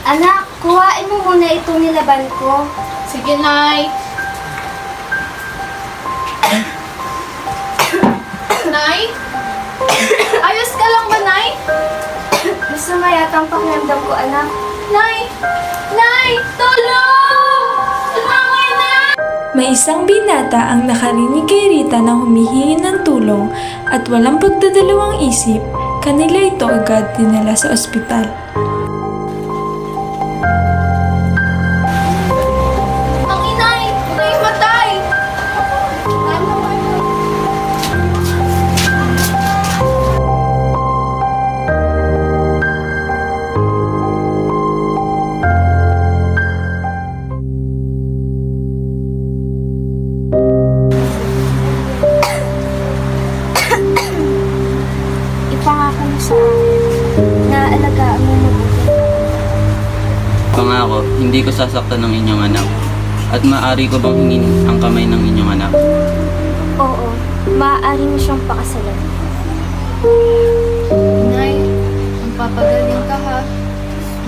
Anak, kuhain mo muna itong nilaban ko. Sige, Nay. Nay? Ayos ka lang ba, Nay? Masama yata ang pakiramdam ko, anak. Nay! Nay! Tulong! Tulungan na! May isang binata ang nakarinig kay Rita na humihingi ng tulong at walang pagdadalawang isip, kanila ito agad dinala sa ospital. Ang inay! Naimatay! Ipangako mo sa akin na alagaan mo mabuti. Pangako, hindi ko sasaktan ng inyong anak. At maaari ko bang hingin ang kamay ng inyong anak? Oo, maaari mo siyang pakasalan. Nay, magpapagaling ka ha.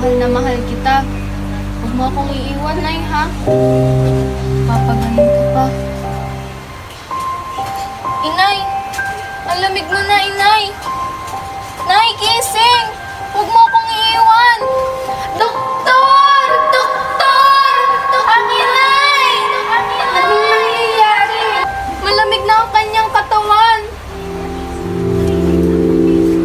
Mahal na mahal kita. Huwag mo akong iiwan, Nay, ha? Papagaling ka pa. Inay! Ang lamig mo na, Inay! Nay, gising! Huwag mo akong iiwan! Doktor! Doktor! Ang inay! Anong nangyayari? Malamig na ang kanyang katawan!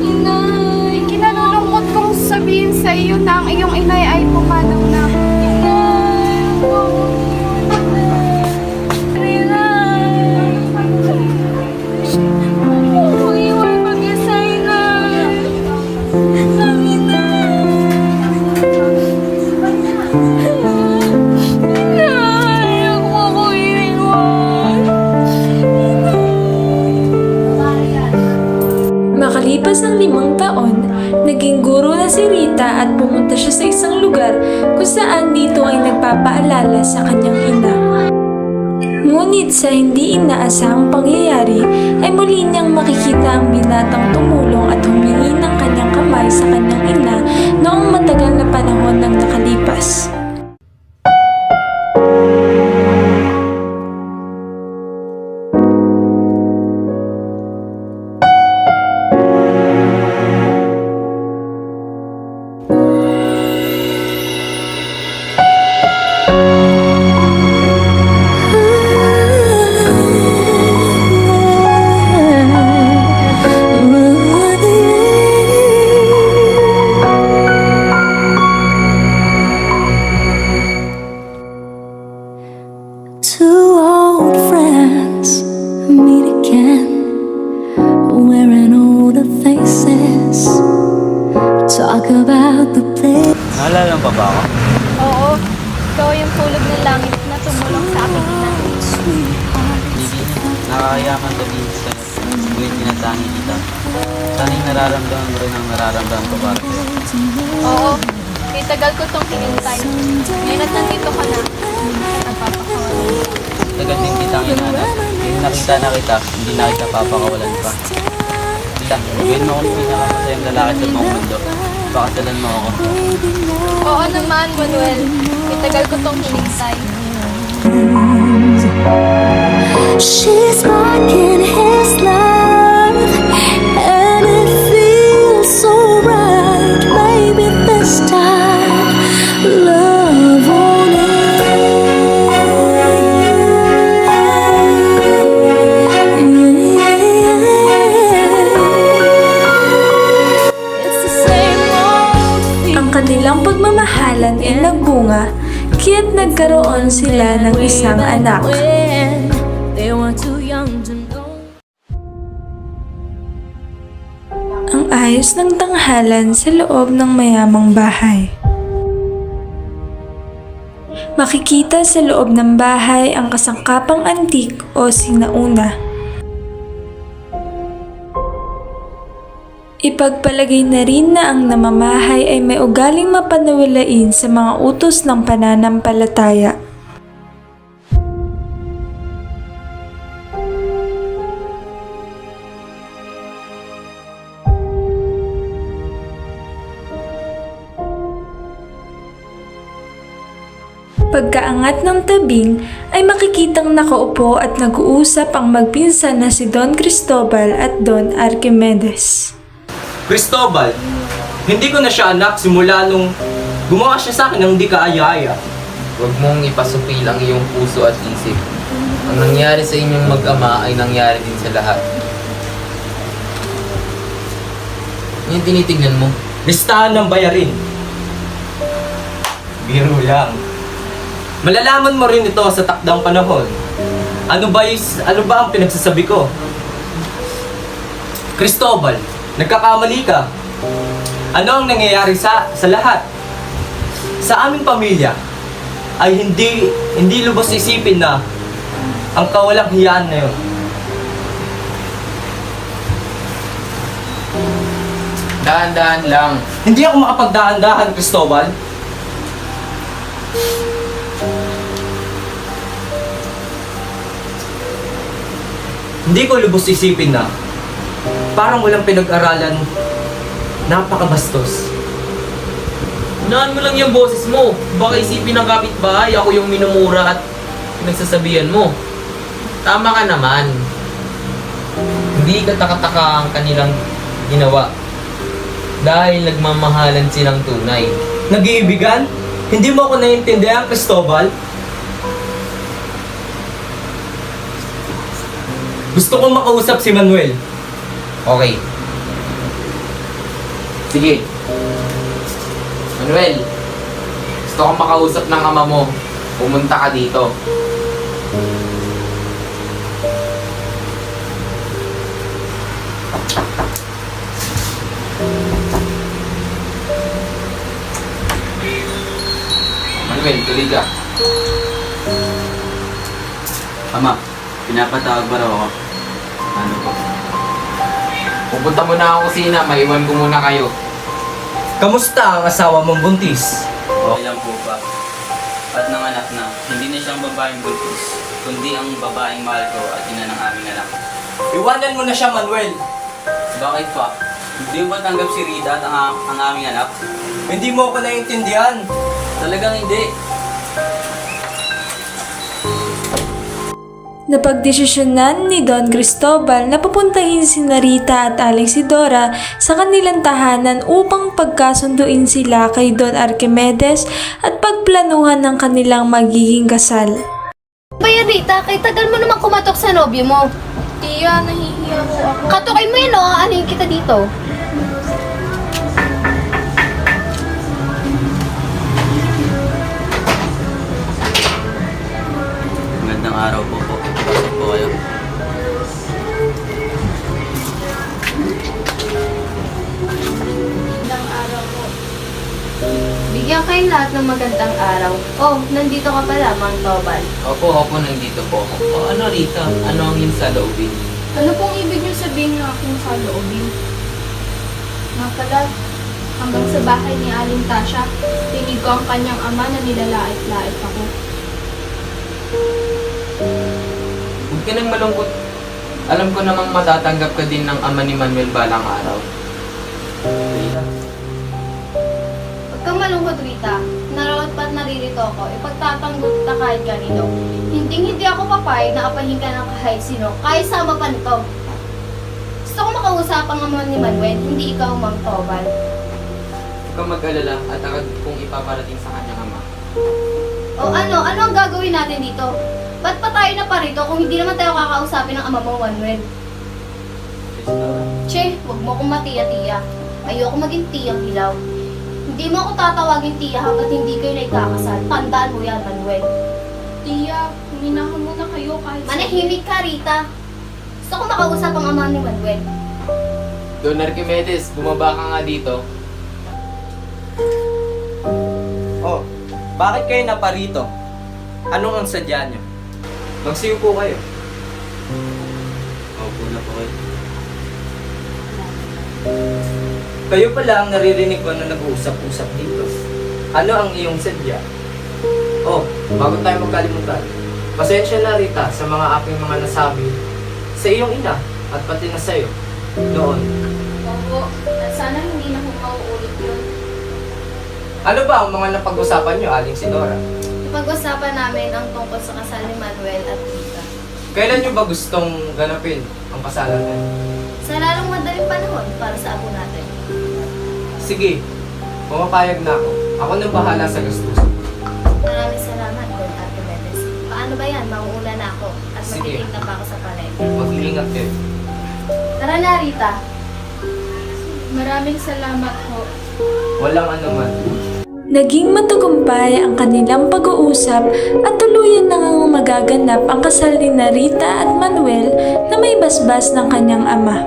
Inay! Kinalulungkot kong sabihin sa iyo na ang iyong inay ay pumanaw na. Inay! Huwag iwan mag-isa, Inay! Ang inay! Inay! Huwag mo ko iiwan! Makalipas ang 5 taon, naging guro na si Rita at pumunta siya sa isang lugar kung saan dito ay nagpapaalala sa kanyang ina. Ngunit sa hindi inaasahang pangyayari ay muli niyang makikita ang binatang tumulong at humingi ng kanyang kamay sa kanyang ina noong matagal na panahon nang nakalipas. Two old friends meet again, wearing older faces, talk about the place. Naalala mo pa ba ako? Oo, ikaw yung tulog ng langit na tumulong sa aking ina. Hindi na. Nakakayaman sabihin sa'yo. Ngunit tinatangi kita. Tanging nararamdaman mo rin ang nararamdaman ko para sa'yo. Oo, tagal ko tong hinintay. Ngayon at nandito ka na. Napapakawalan. Tagal din kitang inanap. Ngayon nakita na kita, hindi na kita papakawalan pa. Kita, gawin mo akong pinakamasayang lalaki sa buong mundo. Pakasalan mo ako. Oo naman, Manuel. Tagal ko tong hinintay. She's sparking his love, and it feels so right. Maybe this time love won't Ang kanilang pagmamahalan ay nagbunga, kaya't nagkaroon sila ng isang anak. Ang ayos ng tanghalan sa loob ng mayamang bahay. Makikita sa loob ng bahay ang kasangkapang antik o sinauna. Ipagpalagay na rin na ang namamahay ay may ugaling mapanawalain sa mga utos ng pananampalataya. Pagkaangat ng tabing ay makikitang nakaupo at nag-uusap ang magpinsan na si Don Cristobal at Don Archimedes. Cristobal, hindi ko na siya anak simula nung gumawa siya sa akin ng hindi kaaya-aya. Huwag mong ipasupil ang iyong puso at isip. Ang nangyari sa inyong mag-ama ay nangyari din sa lahat. Ano yung tinitignan mo? Listahan ng bayarin. Biro lang. Malalaman mo rin ito sa takdang panahon. Ano ba ang pinagsasabi ko? Cristobal, nagkakamali ka. Ano ang nangyayari sa lahat? Sa aming pamilya ay hindi lubos isipin na ang kawalang hiyaan na yun. Dahan-dahan lang. Hindi ako makapagdaan-dahan, Cristobal. Hindi ko lubos isipin na parang walang pinag-aralan, napakabastos. Unahan mo lang yung boses mo. Baka isipin ng kapitbahay ako yung minumura at pinagsasabihan mo. Tama ka naman. Hindi katakataka ang kanilang ginawa. Dahil nagmamahalan silang tunay. Nag-iibigan? Hindi mo ako naiintindihan, Cristobal? Gusto kong makausap si Manuel. Okay. Sige. Manuel, gusto kong makausap ng ama mo. Pumunta ka dito. Manuel, tuloy ka. Ama, pinapatawag ba raw ako? Ano po? Pupunta muna ako kusina. Maiwan ko muna kayo. Kamusta ang asawa mong buntis? Okay lang po ba? At nanganak na, hindi na siyang babaeng buntis, kundi ang babaeng mahal ko at ina ng aming anak. Iwanan mo na siya, Manuel. Bakit pa? Hindi mo ba tanggap si Rita at ang aming anak? Hindi mo ako naiintindihan. Talagang hindi. Napagdesisyonan ni Don Cristobal na pupuntahin si Rita at Aling Sidora sa kanilang tahanan upang pagkasunduin sila kay Don Archimedes at pagplanuhan ng kanilang magiging kasal. Baya Rita, kay tagal mo naman kumatok sa nobyo mo. Tia, nahihiya ko ako. Katukin mo yun, o aanin kita dito. Magandang araw po. Pasok po kayo. Magandang araw po. Bigyan kayo lahat ng magandang araw. Oh, nandito ka pala, Mang Tobal. Opo, nandito po ako. O ano Rita? Ano ang iyong saloobin? Ano pong ibig niyo sabihin ng aking saloobin? Nga pala, hanggang sa bahay ni Aling Tasha, tinig ko ang kanyang ama na nilalait-lait ako. Huwag ka nang malungkot. Alam ko namang matatanggap ka din ng ama ni Manuel balang araw. Rita, Huwag kang malungkot, Rita. Narawat pa't naririto ako, ipagtatanggol ka kahit kanino. Hindi ako papayag na apahin ka ng kahit sino, kahit sama pa nito. Gusto ko makausap ang ama ni Manuel, hindi ikaw, Mang Tobal. Huwag kang mag-alala at agad kong ipaparating sa kanyang ama. O ano ang gagawin natin dito? Ba't pa tayo na parito kung hindi naman tayo kakausapin ng ama mo, Manuel? Rita, Che, huwag mo akong matiya-tiya. Ayoko maging tiyang hilaw. Hindi mo ako tatawagin tiya hanggat hindi kayo naikakasal. Tandaan mo yan, Manuel. Tia, huminahan muna kayo kahit Manahimik ka, Rita. Gusto ko makausap ang ama ni Manuel. Don Archimedes, bumaba ka nga dito. Oh, bakit kayo naparito? Anong ang sadya niyo? Magsiyo po kayo. Opo na po kayo. Kayo pala ang naririnig ko na nag-uusap-usap dito. Ano ang iyong sadya? Oh, bago tayo magkalimutan. Pasensya na Rita sa mga aking mga nasabi sa iyong ina at pati na sa'yo noon. Opo, at sana hindi na kung mauulit yun. Ano ba ang mga napag-usapan niyo, Aling Sidora? Pag-usapan namin ang tungkol sa kasal ni Manuel at Rita. Kailan niyo ba gustong ganapin ang kasalan niyo? Sa lalong madaling panahon para sa apo natin. Sige, pumapayag na ako. Ako nang bahala sa gastusin. Maraming salamat, Don Archimedes. Paano ba yan? Mauuna na ako at Sige. magtitig na pa ako sa palengke. Mag-iingat kayo. Tara na, Rita. Maraming salamat po. Walang anuman. Naging matagumpay ang kanilang pag-uusap at tuluyan na ngang magaganap ang kasal ni Rita at Manuel na may basbas ng kanyang ama.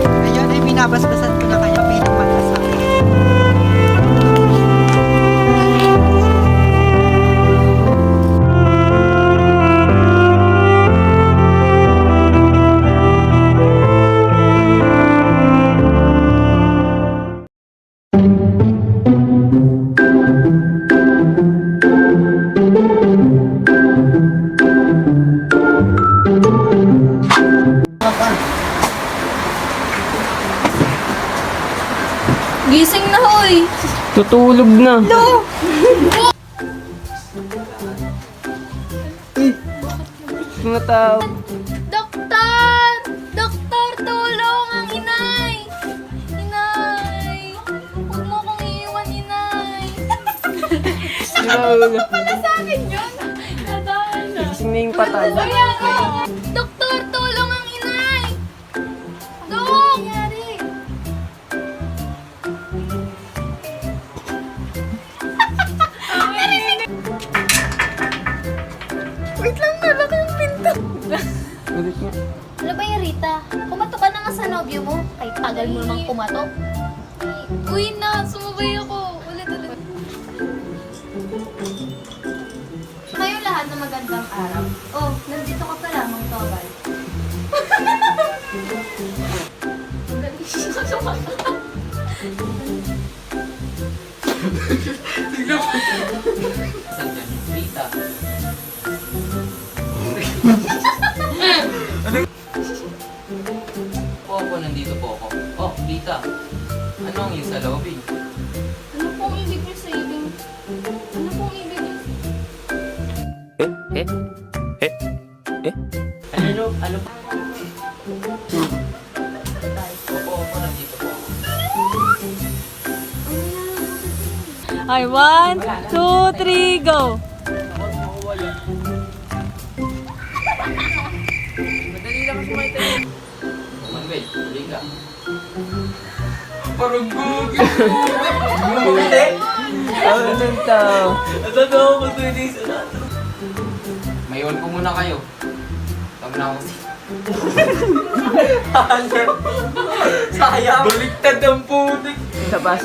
Ngayon ay binabasbasan ko na kayo bilang mag-asawa. Gising na, hoy! Tutulog na. Mga tao. Doktor! Doktor, tulong! Ang inay! Inay! Huwag mo kong iiwan, inay! Wala sa akin yun! Nadaan na! Gising na yung patay. Kaya nga! Doktor, tulong ang inay! Dok! Nangyari? Wait lang, nalaki yung pinto! Ulit nga. Ano ba yan, Rita? Kumato ka na nga sa nobyo mo. Ay, tagal mo namang kumato. Uy na, sumabay ako. Ulit. Ngayong lahat na magandang araw. Oh, nandito ka pa lamang, Tobal. Saan yan? Rita. Po, nandito po ako. Oh, Rita. Ano ang yung salobin? Ano pong ibig niyo sabihin? Ano pong ibig niyo? Ano? Opo, nandito po ako. Ay, 1, 2, 3, go! Manuel, huli ka. Parang gugi. Hindi. Ano nang tao? Natatawa ko to hindi sa lahat. Mayon ko muna kayo. Tama na ako si... Sayang. Baliktad ang putik. Isa pa.